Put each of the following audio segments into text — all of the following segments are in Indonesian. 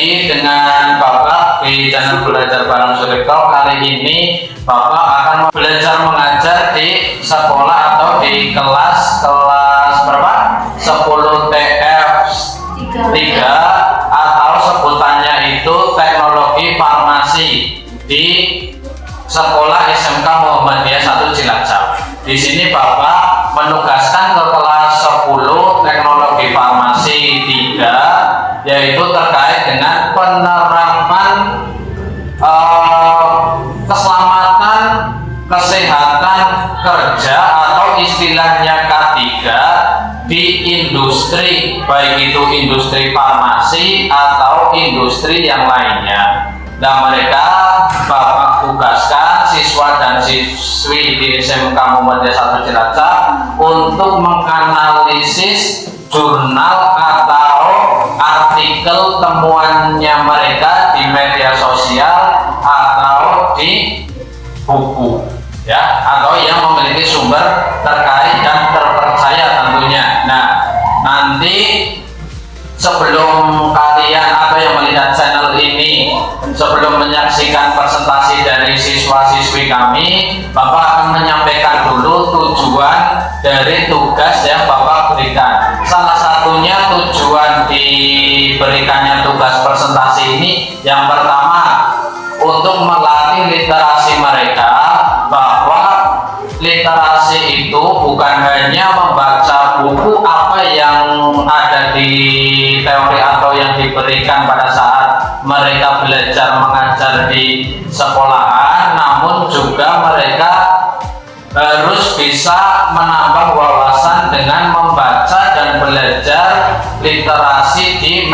lagi dengan Bapak di channel Belajar Bareng Suripto. Kali ini Bapak akan belajar mengajar di sekolah atau di kelas berapa? 10 TF 3 atau sebutannya itu teknologi farmasi di Sekolah SMK Muhammadiyah 1 Cilacap. Di sini Bapak menugaskan ke kelas 10 teknologi farmasi 3, yaitu terkait dengan penerapan keselamatan kesehatan kerja atau istilahnya K3 di industri, baik itu industri farmasi atau industri yang lainnya. Nah, mereka Bapak tugaskan siswa dan siswi di SMK Muhammadiyah 1 Cilacap untuk menganalisis jurnal atau artikel temuannya mereka di media sosial atau di buku, ya, atau yang memiliki sumber terkait dan terpercaya tentunya. Nah, nanti sebelum kalian atau yang melihat channel ini, sebelum menyaksikan presentasi dari siswa-siswi kami, Bapak akan menyampaikan dulu tujuan dari tugas yang Bapak berikan. Salah satunya tujuan diberikannya tugas presentasi ini, yang pertama untuk melatih literasi mereka, bahwa literasi itu bukan hanya membaca buku apa yang ada di teori atau yang diberikan pada saat mereka belajar mengajar di sekolahan, namun juga mereka harus bisa menambah wawasan dengan membaca dan belajar literasi di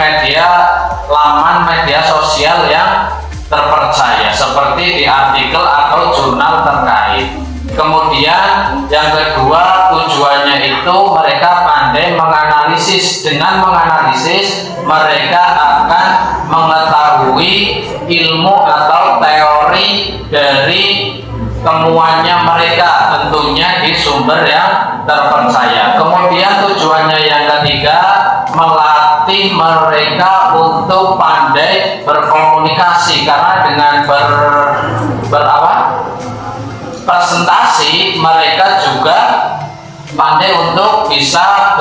laman media sosial yang terpercaya, seperti di artikel atau jurnal terkait. Kemudian yang kedua, tujuannya itu mereka pandai menganalisis. Dengan menganalisis, mereka akan mengetahui ilmu atau teori dari temuannya mereka, tentunya di sumber yang terpercaya. Kemudian tujuannya yang ketiga, melatih mereka untuk pandai berkomunikasi, karena dengan presentasi mereka juga pandai untuk bisa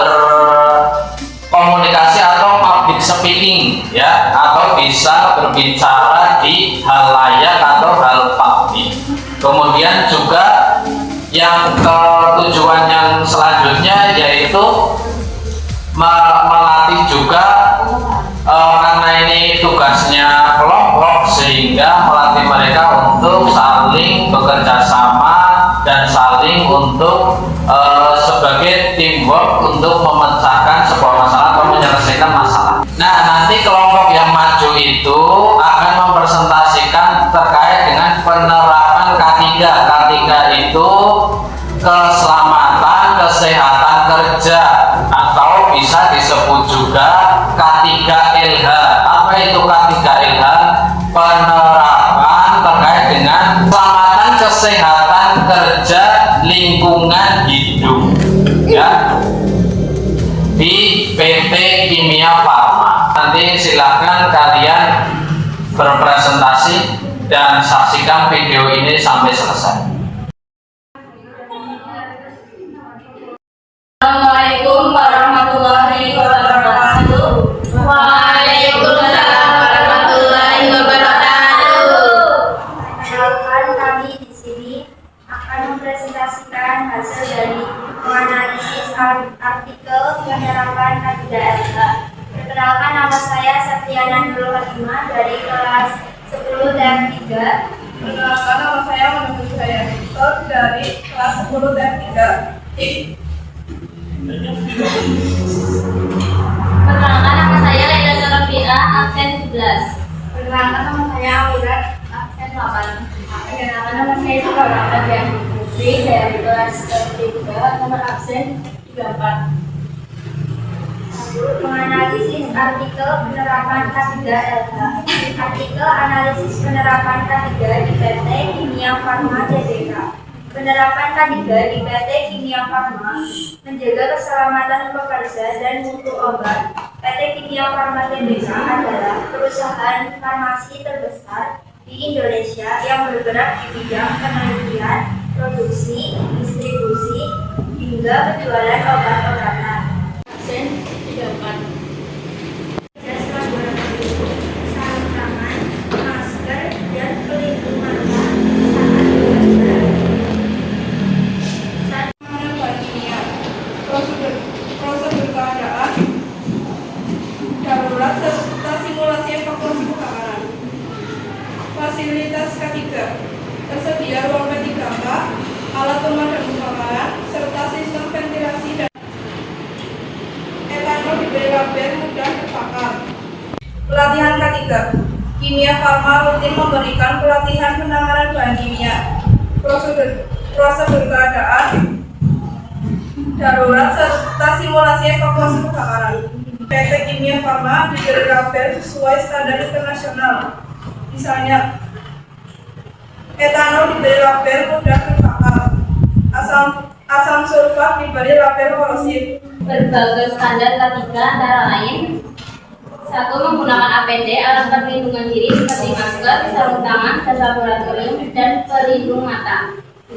berkomunikasi atau public speaking, ya, atau bisa berbicara di halayak atau hal publik. Kemudian juga yang tujuan yang selanjutnya yaitu melatih juga, karena ini tugasnya kelompok, sehingga melatih mereka untuk saling bekerja sama dan saling untuk sebagai teamwork untuk memecahkan sebuah masalah atau menyelesaikan masalah. Nah, nanti kelompok yang maju itu akan mempresentasikan terkait dengan penerapan K3. K3 itu keselamatan kesehatan kerja, atau bisa disebut juga K3LH. Apa itu K3LH? Penerapan terkait dengan keselamatan kesehatan kerja lingkungan hidup, ya, di PT Kimia Farma. Nanti silakan kalian berpresentasi dan saksikan video ini sampai selesai. Assalamualaikum warahmatullahi wabarakatuh. Waalaikumsalam warahmatullahi wabarakatuh. Perkenalkan, kami di sini akan mempresentasikan hasil dari menganalisis artikel penerapan K3LH. Perkenalkan, nama saya Septiana Nurul Hatimah dari kelas 10 dan 3. Perkenalkan, nama saya Menunggu Saya dari kelas 10 dan 3. Perkenalkan, nama saya Laila Sarafia, absen 17. Perkenalkan, nama saya Awirat, absen 8. Perkenalkan, nama saya Sukarno Adrian Putri dari kelas 3, nomor absen 34. Menganalisis artikel penerapan K3LH. Artikel analisis penerapan K3 di PT Kimia Farma Tbk. Penerapan K3 di PT Kimia Farma menjaga keselamatan pekerja dan mutu obat. PT Kimia Farma Tbk adalah perusahaan perusahaan farmasi terbesar di Indonesia yang bergerak di bidang penelitian, produksi, distribusi, hingga penjualan obat-obatan. Absen 34. Jas laboratorium, sarung tangan, masker, dan pelindung mata saat belajar. Penanganan bahan kimia, prosedur keadaan, darurat serta simulasi evakuasi kebakaran. Fasilitas K3, tersedia ruang P3K, alat pemadam kebakaran, serta sistem ventilasi dan etanol diberi label mudah terbakar. Pelatihan K3, kimia farma rutin memberikan pelatihan penanganan bahan kimia, prosedur keadaan, darurat serta simulasi evakuasi kebakaran. PT Kimia Farma diberi label sesuai standar internasional. Misalnya, etanol diberi label mudah terbakar, asam sulfat diberi label korosif. Berbagai standar K3 antara lain: 1. Menggunakan APD, alat perlindungan diri seperti masker, sarung tangan, jas laboratorium, dan pelindung mata. 2.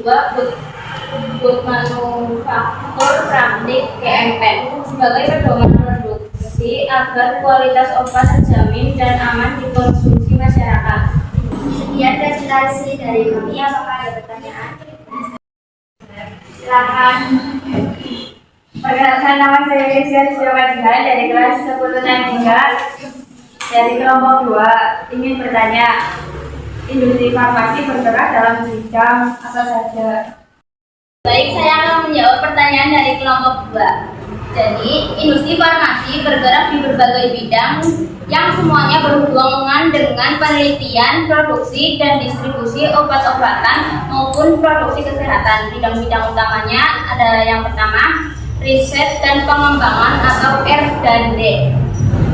Good manufaktur praktik GMP sebagai pedoman produksi agar kualitas obat terjamin dan aman dikonsumsi masyarakat. Sekian presentasi dari kami. Apakah ada pertanyaan? Silakan. Perkenalkan, nama saya Rizya Rizya dari kelas 10 Nandika dari kelompok 2. Ingin bertanya, industri farmasi bergerak dalam bidang apa saja? Baik, saya akan menjawab pertanyaan dari kelompok 2. Jadi, industri farmasi bergerak di berbagai bidang yang semuanya berhubungan dengan penelitian, produksi, dan distribusi obat-obatan maupun produksi kesehatan. Bidang-bidang utamanya ada yang pertama, riset dan pengembangan atau R&D.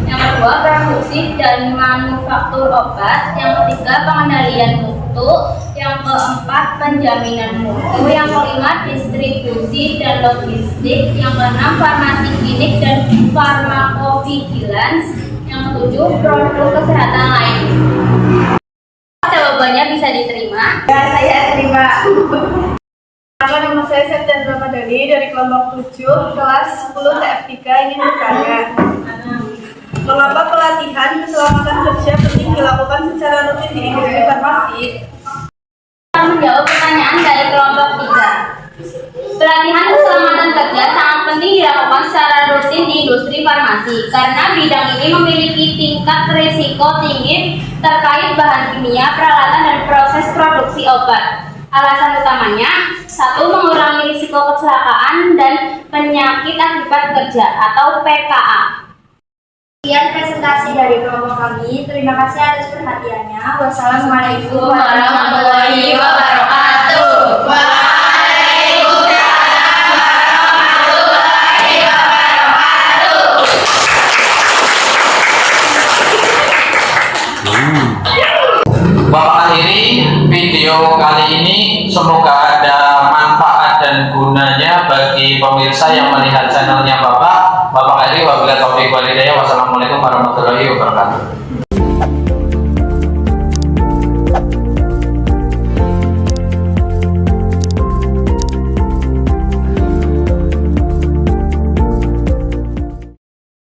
Yang kedua, produksi dan manufaktur obat. Yang ketiga, pengendalian mutu. Yang keempat, penjaminan mutu. Yang kelima, distribusi dan logistik. Yang keenam, farmasi klinik dan farmakovigilans. Yang ketujuh, produk kesehatan lain. Jawabannya bisa diterima? Ya, saya terima. Nama saya Septian Ramadhani dari kelompok 7, kelas 10 TF3 ingin bertanya. Mengapa pelatihan keselamatan kerja penting dilakukan secara rutin di industri farmasi? Menjawab pertanyaan dari kelompok 3. Pelatihan keselamatan kerja sangat penting dilakukan secara rutin di industri farmasi karena bidang ini memiliki tingkat risiko tinggi terkait bahan kimia, peralatan, dan proses produksi obat. Alasan utamanya: 1. Mengurangi risiko kecelakaan dan penyakit akibat kerja atau PKA. Sekian presentasi dari kelompok kami. Terima kasih atas perhatiannya. Wassalamualaikum warahmatullahi wabarakatuh. Bapak akhiri video kali ini. Semoga ada manfaat dan gunanya bagi pemirsa yang melihat channelnya Bapak. Bapak akhiri wabillahi taufiq wal hidayah. Wassalamualaikum warahmatullahi wabarakatuh.